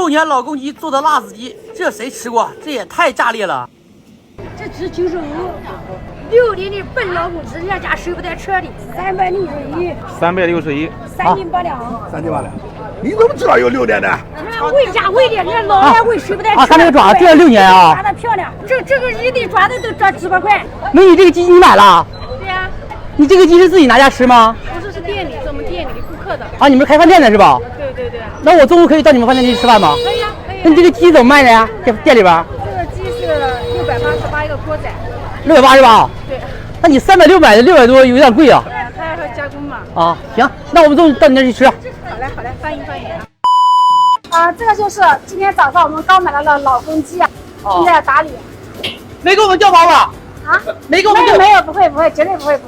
6年老公鸡做的辣子鸡，这谁吃过？这也太炸裂了！这只95，6年的笨老公鸡，人家家收不在车里，361， 361， 3斤8两，3斤8两。你怎么知道有6年的？喂家喂的，人老来喂收不在车。看这个爪，这6年啊！抓的漂亮，这个一对抓的都抓几百块。美女，这个鸡你买了？对呀。你这个鸡是自己拿家吃吗？不是，是店里，是我们店里的顾客的。啊，你们开饭店的是吧？对。那我中午可以到你们饭店去吃饭吗？可以呀。那你这个鸡怎么卖的呀？店里边？这个鸡是688一个锅仔。688。对。那你360买的600多，有点贵啊。它还要加工嘛。啊，行，那我们中午到你那去吃。好嘞，欢迎啊。这个就是今天早上我们刚买来的老公鸡啊，正在打理。没给我们叫包吧？啊？没给我们没有，不会，绝对不会的。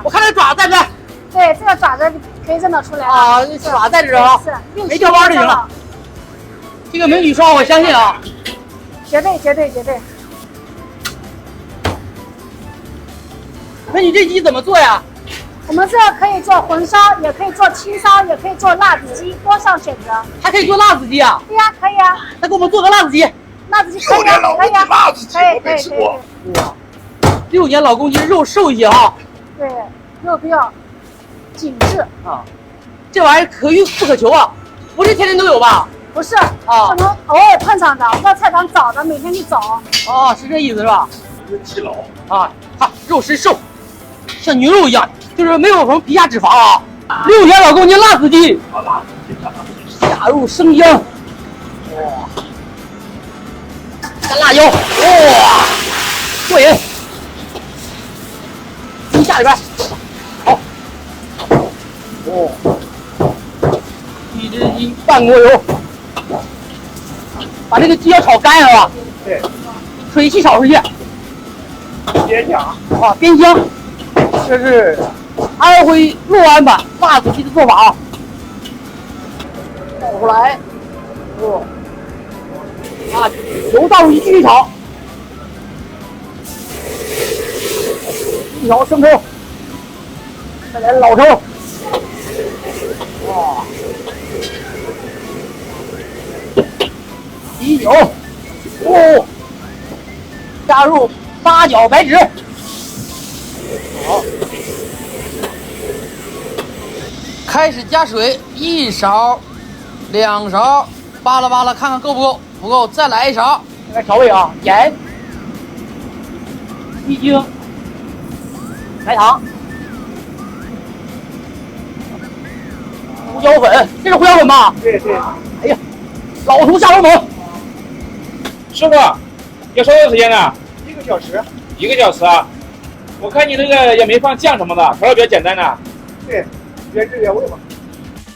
我看这爪在不在？对，这个爪子可以认得出来啊，爪在这啊，是没掉包就行了。这个美女说，我相信啊，绝对。那你这鸡怎么做呀？我们这个可以做红烧，也可以做清烧，也可以做辣子鸡，多项选择。还可以做辣子鸡啊？对呀，可以啊。那给我们做个辣子鸡。辣子鸡可以啊，可以啊。辣子鸡我没吃过。哇，6年老公鸡肉瘦一些哈。对，肉比较紧致啊。这玩意儿可遇不可求啊，不是天天都有吧？不是啊，可能偶尔碰上的，到菜场找的，每天去找。哦，是这意思是吧？基佬啊，看肉实瘦，像牛肉一样，就是没有什么皮下脂肪啊。6年老公鸡辣子鸡，下入生姜，哇，干辣椒，哇，过瘾。鸡下里边，好，哦，一只鸡半锅油，把这个鸡要炒干是吧？对，水汽炒出去。边疆啊，边疆，这是安徽六安版辣子鸡的做法啊。倒出来，啊，油倒入去继续炒，一勺生抽，再来老抽，哇，啤酒，哦，加入八角白芷，好，开始加水，1勺、2勺，扒拉扒拉，看看够不够，不够再来1勺。来调味啊，盐、鸡精、白糖、胡椒粉，这是胡椒粉吧？对。哎呀，老头下手猛。师傅，要烧多长时间呢1个小时。1个小时啊！我看你那个也没放酱什么的，调的比较简单的。对，原汁原味嘛。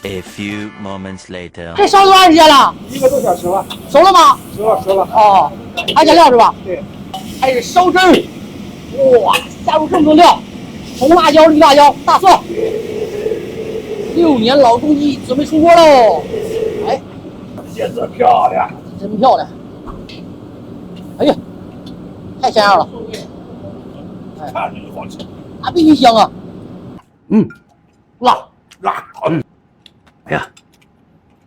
A few moments later. 这烧多长时间了1个多小时了。熟了吗？熟了。哦，还加料是吧？对。开始烧汁儿，哇，加入这么多料，红辣椒、绿辣椒、大蒜。6年老公鸡准备出锅喽！哎，颜色漂亮，真漂亮！哎呀，太像样了！看着就好吃。那必须香啊！辣。哎呀，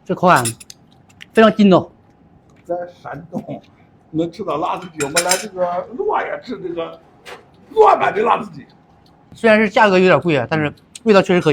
这口感非常筋道。在山东能吃到辣子鸡，我们来这个洛阳吃这个洛阳版的辣子鸡。虽然是价格有点贵啊，但是味道确实可以。